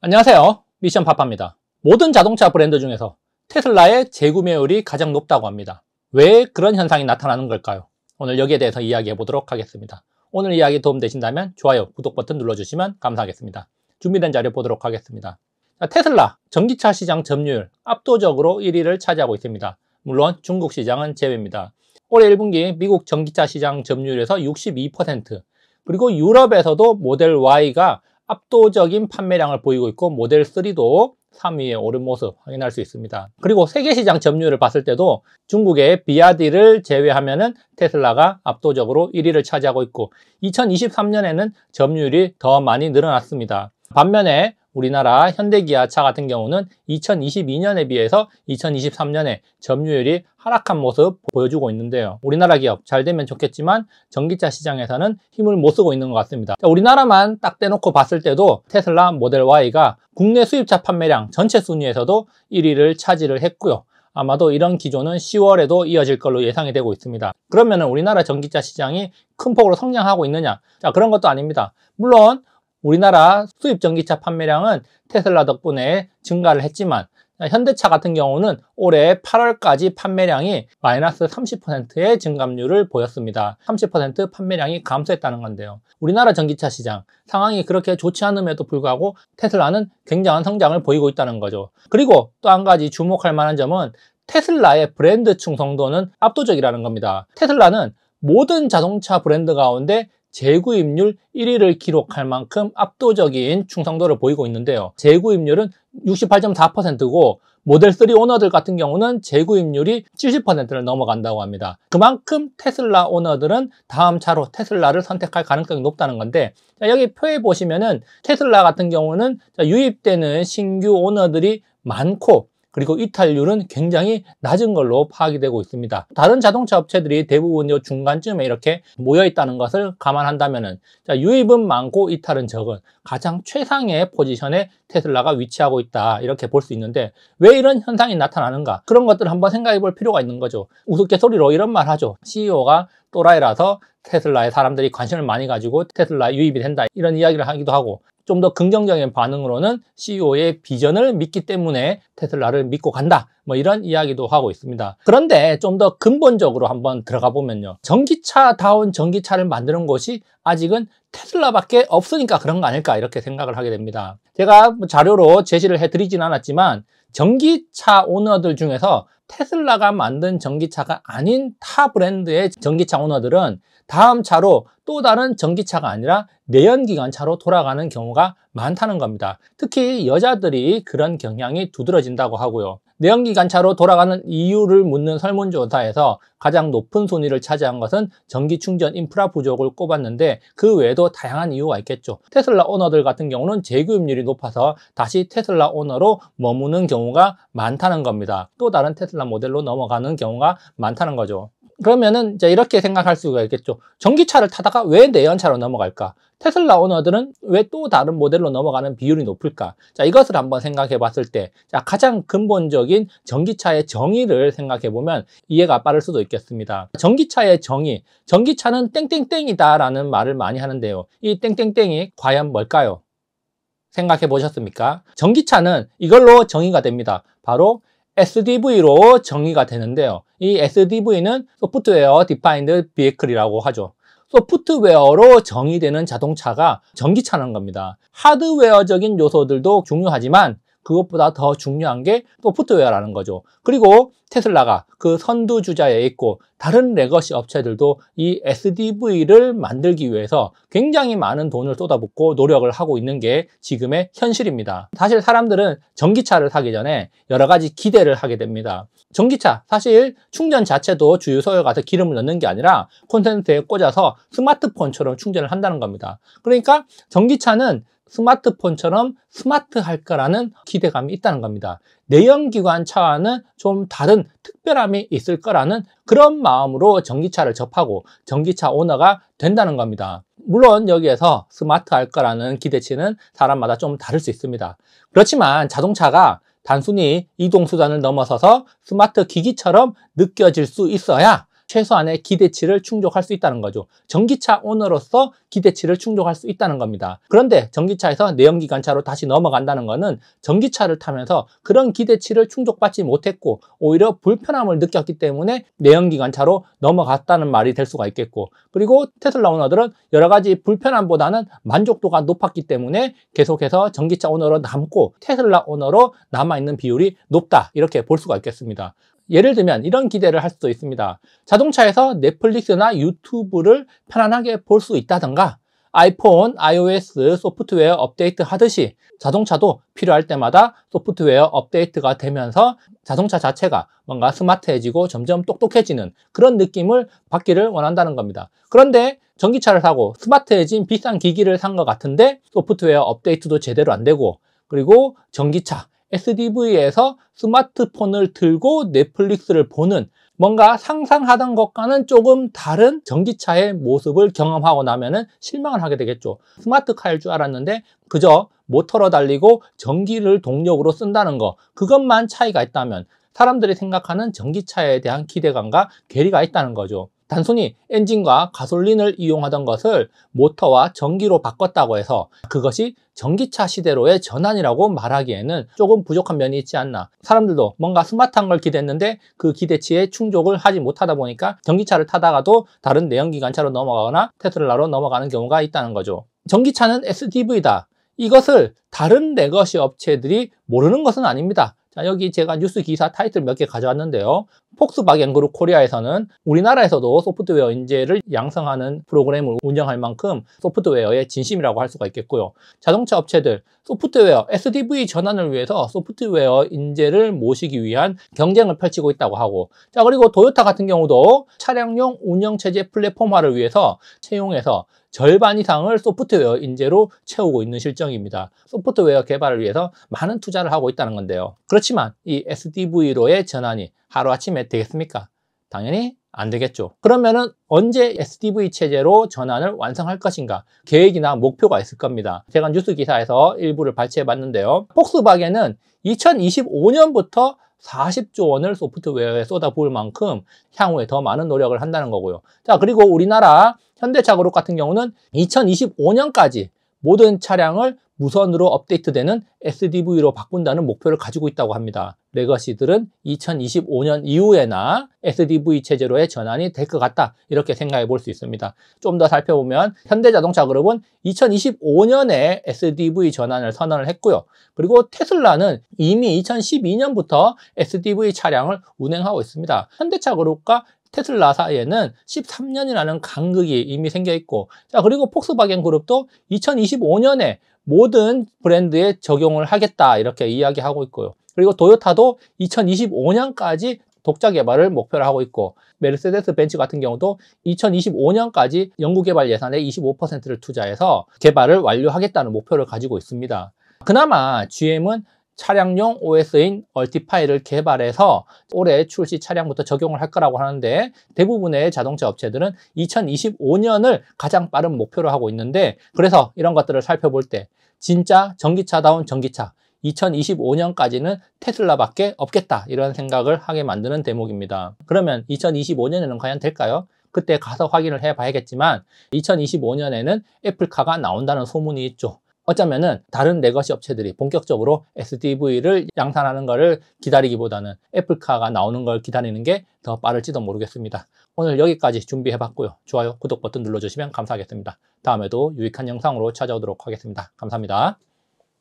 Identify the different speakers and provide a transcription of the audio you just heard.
Speaker 1: 안녕하세요. 미션 파파입니다. 모든 자동차 브랜드 중에서 테슬라의 재구매율이 가장 높다고 합니다. 왜 그런 현상이 나타나는 걸까요? 오늘 여기에 대해서 이야기해 보도록 하겠습니다. 오늘 이야기 도움되신다면 좋아요, 구독 버튼 눌러주시면 감사하겠습니다. 준비된 자료 보도록 하겠습니다. 테슬라 전기차 시장 점유율 압도적으로 1위를 차지하고 있습니다. 물론 중국 시장은 제외입니다. 올해 1분기 미국 전기차 시장 점유율에서 62%, 그리고 유럽에서도 모델 Y가 압도적인 판매량을 보이고 있고 모델 3도 3위에 오른 모습 확인할 수 있습니다. 그리고 세계 시장 점유율을 봤을 때도 중국의 비아디를 제외하면은 테슬라가 압도적으로 1위를 차지하고 있고 2023년에는 점유율이 더 많이 늘어났습니다. 반면에 우리나라 현대기아차 같은 경우는 2022년에 비해서 2023년에 점유율이 하락한 모습 보여주고 있는데요. 우리나라 기업 잘 되면 좋겠지만 전기차 시장에서는 힘을 못 쓰고 있는 것 같습니다. 우리나라만 딱 떼놓고 봤을 때도 테슬라 모델 Y가 국내 수입차 판매량 전체 순위에서도 1위를 차지를 했고요. 아마도 이런 기조는 10월에도 이어질 걸로 예상이 되고 있습니다. 그러면 우리나라 전기차 시장이 큰 폭으로 성장하고 있느냐? 그런 것도 아닙니다. 물론 우리나라 수입 전기차 판매량은 테슬라 덕분에 증가를 했지만 현대차 같은 경우는 올해 8월까지 판매량이 마이너스 30%의 증감률을 보였습니다. 30% 판매량이 감소했다는 건데요. 우리나라 전기차 시장 상황이 그렇게 좋지 않음에도 불구하고 테슬라는 굉장한 성장을 보이고 있다는 거죠. 그리고 또 한 가지 주목할 만한 점은 테슬라의 브랜드 충성도는 압도적이라는 겁니다. 테슬라는 모든 자동차 브랜드 가운데 재구입률 1위를 기록할 만큼 압도적인 충성도를 보이고 있는데요. 재구입률은 68.4%고 모델 3 오너들 같은 경우는 재구입률이 70%를 넘어간다고 합니다. 그만큼 테슬라 오너들은 다음 차로 테슬라를 선택할 가능성이 높다는 건데, 여기 표에 보시면은 테슬라 같은 경우는 유입되는 신규 오너들이 많고 그리고 이탈률은 굉장히 낮은 걸로 파악이 되고 있습니다. 다른 자동차 업체들이 대부분 이 중간쯤에 이렇게 모여 있다는 것을 감안한다면 유입은 많고 이탈은 적은 가장 최상의 포지션에 테슬라가 위치하고 있다, 이렇게 볼 수 있는데 왜 이런 현상이 나타나는가? 그런 것들을 한번 생각해 볼 필요가 있는 거죠. 우스갯소리로 이런 말 하죠. CEO가 또라이라서 테슬라에 사람들이 관심을 많이 가지고 테슬라에 유입이 된다, 이런 이야기를 하기도 하고, 좀 더 긍정적인 반응으로는 CEO의 비전을 믿기 때문에 테슬라를 믿고 간다, 이런 이야기도 하고 있습니다. 그런데 좀 더 근본적으로 한번 들어가 보면요, 전기차다운 전기차를 만드는 곳이 아직은 테슬라밖에 없으니까 그런 거 아닐까, 이렇게 생각을 하게 됩니다. 제가 자료로 제시를 해드리진 않았지만 전기차 오너들 중에서 테슬라가 만든 전기차가 아닌 타 브랜드의 전기차 오너들은 다음 차로 또 다른 전기차가 아니라 내연기관차로 돌아가는 경우가 많다는 겁니다. 특히 여자들이 그런 경향이 두드러진다고 하고요. 내연기관차로 돌아가는 이유를 묻는 설문조사에서 가장 높은 순위를 차지한 것은 전기충전 인프라 부족을 꼽았는데 그 외에도 다양한 이유가 있겠죠. 테슬라 오너들 같은 경우는 재구입률이 높아서 다시 테슬라 오너로 머무는 경우가 많다는 겁니다. 또 다른 테슬라 모델로 넘어가는 경우가 많다는 거죠. 그러면은 이제 이렇게 생각할 수가 있겠죠. 전기차를 타다가 왜 내연차로 넘어갈까? 테슬라 오너들은 왜 또 다른 모델로 넘어가는 비율이 높을까? 이것을 한번 생각해 봤을 때 가장 근본적인 전기차의 정의를 생각해 보면 이해가 빠를 수도 있겠습니다. 전기차의 정의, 전기차는 땡땡땡이다 라는 말을 많이 하는데요. 이 땡땡땡이 과연 뭘까요? 생각해 보셨습니까? 전기차는 이걸로 정의가 됩니다. 바로 SDV로 정의가 되는데요. 이 SDV는 소프트웨어 디파인드 비에클이라고 하죠. 소프트웨어로 정의되는 자동차가 전기차라는 겁니다. 하드웨어적인 요소들도 중요하지만 그것보다 더 중요한 게 소프트웨어라는 거죠. 그리고 테슬라가 그 선두주자에 있고 다른 레거시 업체들도 이 SDV를 만들기 위해서 굉장히 많은 돈을 쏟아붓고 노력을 하고 있는 게 지금의 현실입니다. 사실 사람들은 전기차를 사기 전에 여러 가지 기대를 하게 됩니다. 전기차, 사실 충전 자체도 주유소에 가서 기름을 넣는 게 아니라 콘센트에 꽂아서 스마트폰처럼 충전을 한다는 겁니다. 그러니까 전기차는 스마트폰처럼 스마트할 거라는 기대감이 있다는 겁니다. 내연기관 차와는 좀 다른 특별함이 있을 거라는 그런 마음으로 전기차를 접하고 전기차 오너가 된다는 겁니다. 물론 여기에서 스마트할 거라는 기대치는 사람마다 좀 다를 수 있습니다. 그렇지만 자동차가 단순히 이동수단을 넘어서서 스마트 기기처럼 느껴질 수 있어야 최소한의 기대치를 충족할 수 있다는 거죠. 전기차 오너로서 기대치를 충족할 수 있다는 겁니다. 그런데 전기차에서 내연기관차로 다시 넘어간다는 거는 전기차를 타면서 그런 기대치를 충족받지 못했고 오히려 불편함을 느꼈기 때문에 내연기관차로 넘어갔다는 말이 될 수가 있겠고, 그리고 테슬라 오너들은 여러 가지 불편함보다는 만족도가 높았기 때문에 계속해서 전기차 오너로 남고 테슬라 오너로 남아있는 비율이 높다, 이렇게 볼 수가 있겠습니다. 예를 들면 이런 기대를 할 수도 있습니다. 자동차에서 넷플릭스나 유튜브를 편안하게 볼 수 있다던가, 아이폰, iOS 소프트웨어 업데이트 하듯이 자동차도 필요할 때마다 소프트웨어 업데이트가 되면서 자동차 자체가 뭔가 스마트해지고 점점 똑똑해지는 그런 느낌을 받기를 원한다는 겁니다. 그런데 전기차를 사고 스마트해진 비싼 기기를 산 것 같은데 소프트웨어 업데이트도 제대로 안 되고, 그리고 전기차 SDV에서 스마트폰을 들고 넷플릭스를 보는, 뭔가 상상하던 것과는 조금 다른 전기차의 모습을 경험하고 나면은 실망을 하게 되겠죠. 스마트카일 줄 알았는데 그저 모터로 달리고 전기를 동력으로 쓴다는 거, 그것만 차이가 있다면 사람들이 생각하는 전기차에 대한 기대감과 괴리가 있다는 거죠. 단순히 엔진과 가솔린을 이용하던 것을 모터와 전기로 바꿨다고 해서 그것이 전기차 시대로의 전환이라고 말하기에는 조금 부족한 면이 있지 않나. 사람들도 뭔가 스마트한 걸 기대했는데 그 기대치에 충족을 하지 못하다 보니까 전기차를 타다가도 다른 내연기관차로 넘어가거나 테슬라로 넘어가는 경우가 있다는 거죠. 전기차는 SDV다, 이것을 다른 레거시 업체들이 모르는 것은 아닙니다. 자, 여기 제가 뉴스 기사 타이틀 몇 개 가져왔는데요. 폭스바겐 그룹 코리아에서는 우리나라에서도 소프트웨어 인재를 양성하는 프로그램을 운영할 만큼 소프트웨어의 진심이라고 할 수가 있겠고요. 자동차 업체들, 소프트웨어 SDV 전환을 위해서 소프트웨어 인재를 모시기 위한 경쟁을 펼치고 있다고 하고, 자, 그리고 토요타 같은 경우도 차량용 운영체제 플랫폼화를 위해서 채용해서 절반 이상을 소프트웨어 인재로 채우고 있는 실정입니다. 소프트웨어 개발을 위해서 많은 투자를 하고 있다는 건데요. 그렇지만 이 SDV로의 전환이 하루아침에 되겠습니까? 당연히 안 되겠죠. 그러면은 언제 SDV 체제로 전환을 완성할 것인가? 계획이나 목표가 있을 겁니다. 제가 뉴스 기사에서 일부를 발췌해 봤는데요. 폭스바겐은 2025년부터 40조 원을 소프트웨어에 쏟아부을 만큼 향후에 더 많은 노력을 한다는 거고요. 자, 그리고 우리나라 현대차 그룹 같은 경우는 2025년까지 모든 차량을 무선으로 업데이트되는 SDV로 바꾼다는 목표를 가지고 있다고 합니다. 레거시들은 2025년 이후에나 SDV 체제로의 전환이 될 것 같다, 이렇게 생각해 볼 수 있습니다. 좀 더 살펴보면 현대자동차 그룹은 2025년에 SDV 전환을 선언을 했고요. 그리고 테슬라는 이미 2012년부터 SDV 차량을 운행하고 있습니다. 현대차 그룹과 테슬라 사이에는 13년이라는 간극이 이미 생겨 있고, 자, 그리고 폭스바겐 그룹도 2025년에 모든 브랜드에 적용을 하겠다, 이렇게 이야기하고 있고요. 그리고 토요타도 2025년까지 독자 개발을 목표로 하고 있고, 메르세데스 벤츠 같은 경우도 2025년까지 연구개발 예산의 25%를 투자해서 개발을 완료하겠다는 목표를 가지고 있습니다. 그나마 GM은 차량용 OS인 얼티파이를 개발해서 올해 출시 차량부터 적용을 할 거라고 하는데, 대부분의 자동차 업체들은 2025년을 가장 빠른 목표로 하고 있는데, 그래서 이런 것들을 살펴볼 때 진짜 전기차다운 전기차 2025년까지는 테슬라밖에 없겠다, 이런 생각을 하게 만드는 대목입니다. 그러면 2025년에는 과연 될까요? 그때 가서 확인을 해 봐야겠지만 2025년에는 애플카가 나온다는 소문이 있죠. 어쩌면은 다른 레거시 업체들이 본격적으로 SDV를 양산하는 것을 기다리기보다는 애플카가 나오는 걸 기다리는 게 더 빠를지도 모르겠습니다. 오늘 여기까지 준비해봤고요. 좋아요, 구독 버튼 눌러주시면 감사하겠습니다. 다음에도 유익한 영상으로 찾아오도록 하겠습니다. 감사합니다.